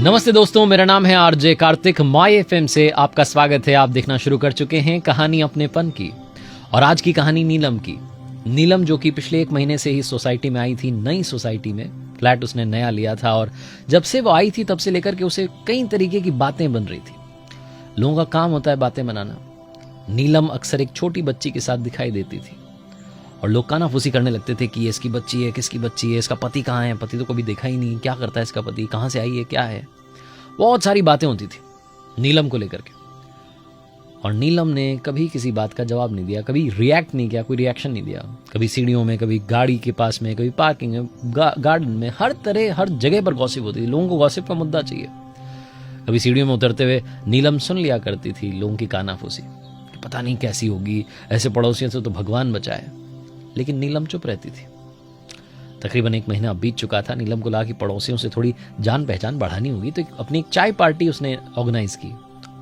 नमस्ते दोस्तों, मेरा नाम है आरजे कार्तिक। माय एफएम से आपका स्वागत है। आप देखना शुरू कर चुके हैं कहानी अपनेपन की। और आज की कहानी नीलम की। नीलम जो कि पिछले 1 महीने से ही सोसाइटी में आई थी, नई सोसाइटी में फ्लैट उसने नया लिया था। और जब से वो आई थी तब से लेकर के उसे कई तरीके की बातें बन रही थी। लोगों का काम होता है बातें बनाना। नीलम अक्सर एक छोटी बच्ची के साथ दिखाई देती थी और लोग कानाफूसी करने लगते थे कि ये इसकी बच्ची है, किसकी बच्ची है, इसका पति कहाँ है, पति तो कभी देखा ही नहीं, क्या करता है इसका पति, कहाँ से आई है, क्या है। बहुत सारी बातें होती थी नीलम को लेकर के। और नीलम ने कभी किसी बात का जवाब नहीं दिया, कभी रिएक्ट नहीं किया, कोई रिएक्शन नहीं दिया। कभी सीढ़ियों में, कभी गाड़ी के पास में, कभी पार्किंग में, गार्डन में, हर तरह हर जगह पर गॉसिप होती थी। लोगों को गॉसिप का मुद्दा चाहिए। कभी सीढ़ियों में उतरते हुए नीलम सुन लिया करती थी लोगों की कानाफूसी, पता नहीं कैसी होगी, ऐसे पड़ोसियों से तो भगवान बचाए। लेकिन नीलम चुप रहती थी। तकरीबन 1 महीना बीत चुका था। नीलम को लगा कि पड़ोसियों से थोड़ी जान पहचान बढ़ानी होगी, तो अपनी एक चाय पार्टी उसने ऑर्गेनाइज की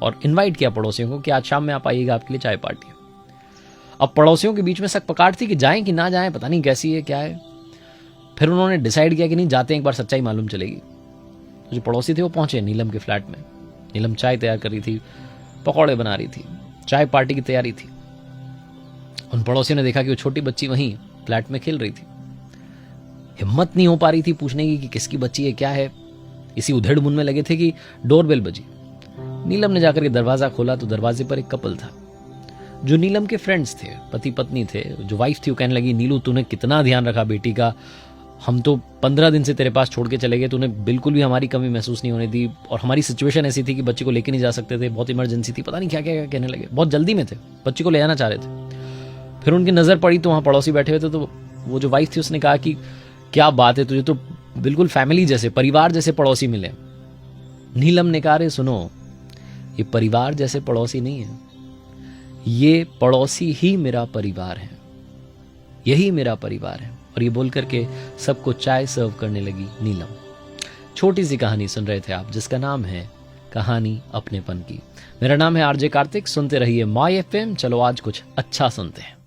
और इनवाइट किया पड़ोसियों को कि आज शाम में आप आइएगा, आपके लिए चाय पार्टी है। अब पड़ोसियों के बीच में शक पकार थी कि जाएं कि ना जाएं, पता नहीं कैसी है, क्या है। फिर उन्होंने डिसाइड किया कि नहीं जाते, एक बार सच्चाई मालूम चलेगी। जो पड़ोसी थे वो पहुंचे नीलम के फ्लैट में। नीलम चाय तैयार कर रही थी, पकौड़े बना रही थी, चाय पार्टी की तैयारी थी। उन पड़ोसियों ने देखा कि वो छोटी बच्ची वहीं फ्लैट में खेल रही थी। हिम्मत नहीं हो पा रही थी पूछने की कि किसकी बच्ची है, क्या है। इसी उधेड़-बुन में लगे थे कि डोरबेल बजी। नीलम ने जाकर के दरवाजा खोला तो दरवाजे पर एक कपल था जो नीलम के फ्रेंड्स थे, पति पत्नी थे। जो वाइफ थी वो कहने लगी, नीलू तूने कितना ध्यान रखा बेटी का, हम तो 15 दिन से तेरे पास छोड़ के चले गए, तूने बिल्कुल भी हमारी कमी महसूस नहीं होने दी। और हमारी सिचुएशन ऐसी थी कि बच्ची को लेके नहीं जा सकते थे, बहुत इमरजेंसी थी, पता नहीं क्या क्या कहने लगे। बहुत जल्दी में थे, बच्ची को ले आना चाह रहे थे। फिर उनकी नजर पड़ी तो वहां पड़ोसी बैठे हुए थे, तो वो जो वाइफ थी उसने कहा कि क्या बात है, तुझे तो बिल्कुल फैमिली जैसे, परिवार जैसे पड़ोसी मिले। नीलम ने कहा, अरे सुनो, ये परिवार जैसे पड़ोसी नहीं है, ये पड़ोसी ही मेरा परिवार है, यही मेरा परिवार है। और ये बोल करके सबको चाय सर्व करने लगी नीलम। छोटी सी कहानी सुन रहे थे आप, जिसका नाम है कहानी अपनेपन की। मेरा नाम है आरजे कार्तिक। सुनते रहिए माय एफएम। चलो आज कुछ अच्छा सुनते हैं।